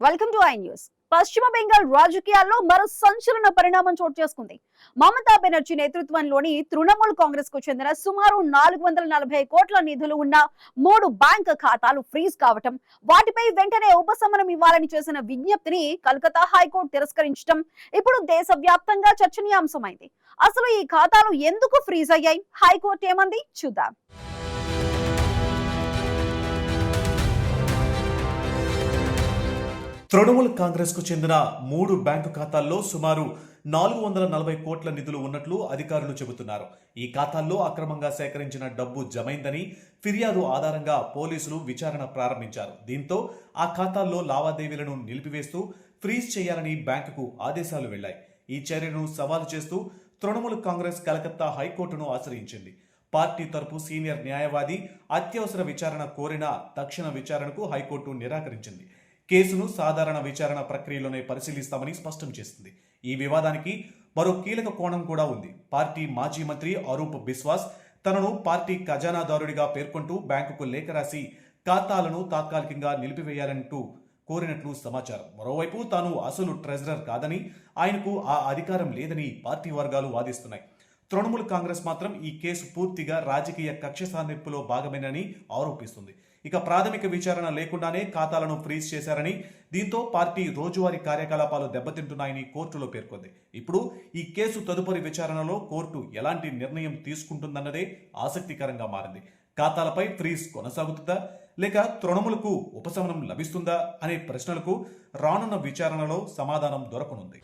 Welcome to I news. పశ్చిమ బెంగాల్ రాజకీయాల్లో మరో సంచలన పరిణామం చోటు చేసుకుంది. మమతా బెనర్జీ నేతృత్వంలోని తృణమూల్ కాంగ్రెస్ కు చెందిన సుమారు 440 కోట్ల నిధులు ఉన్న 3 బ్యాంక్ ఖాతాలు ఫ్రీజ్ కావటం, వాటిపై వెంటనే ఉపశమనం ఇవ్వాలని చేసిన విజ్ఞప్తిని కలకత్తా హైకోర్టు తిరస్కరించడం ఇప్పుడు దేశవ్యాప్తంగా చర్చనీయాంశమైంది. అసలు ఈ ఖాతాలు ఎందుకు ఫ్రీజ్ అయ్యాయి, హైకోర్టు ఏమంది చూద్దాం. తృణమూల్ కాంగ్రెస్ కు చెందిన 3 బ్యాంకు ఖాతాల్లో సుమారు 440 కోట్ల నిధులు ఉన్నట్లు అధికారులు చెబుతున్నారు. ఈ ఖాతాల్లో అక్రమంగా సేకరించిన డబ్బు జమైందని ఫిర్యాదు ఆధారంగా పోలీసులు విచారణ ప్రారంభించారు. దీంతో ఆ ఖాతాల్లో లావాదేవీలను నిలిపివేస్తూ ఫ్రీజ్ చేయాలని బ్యాంకుకు ఆదేశాలు వెళ్లాయి. ఈ చర్యను సవాలు చేస్తూ తృణమూల్ కాంగ్రెస్ కలకత్తా హైకోర్టును ఆశ్రయించింది. పార్టీ తరపు సీనియర్ న్యాయవాది అత్యవసర విచారణ కోరినా తక్షణ విచారణకు హైకోర్టు నిరాకరించింది. కేసును సాధారణ విచారణ ప్రక్రియలోనే పరిశీలిస్తామని స్పష్టం చేసింది. ఈ వివాదానికి మరో కీలక కోణం కూడా ఉంది. పార్టీ మాజీ మంత్రి అరూప్ బిస్వాస్ తనను పార్టీ ఖజానాదారుడిగా పేర్కొంటూ బ్యాంకుకు లేఖ రాసి ఖాతాలను తాత్కాలికంగా నిలిపివేయాలంటూ కోరినట్లు సమాచారం. మరోవైపు తాను అసలు ట్రెజరర్ కాదని, ఆయనకు ఆ అధికారం లేదని పార్టీ వర్గాలు వాదిస్తున్నాయి. తృణమూల్ కాంగ్రెస్ మాత్రం ఈ కేసు పూర్తిగా రాజకీయ కక్ష సాధింపులో భాగమేనని ఆరోపిస్తుంది. ఇక ప్రాథమిక విచారణ లేకుండానే ఖాతాలను ఫ్రీజ్ చేశారని, దీంతో పార్టీ రోజువారీ కార్యకలాపాలు దెబ్బతింటున్నాయని కోర్టులో పేర్కొంది. ఇప్పుడు ఈ కేసు తదుపరి విచారణలో కోర్టు ఎలాంటి నిర్ణయం తీసుకుంటుందన్నదే ఆసక్తికరంగా మారింది. ఖాతాలపై ఫ్రీజ్ కొనసాగుతుందా లేక తృణమూల్కు ఉపశమనం లభిస్తుందా అనే ప్రశ్నలకు రానున్న విచారణలో సమాధానం దొరకనుంది.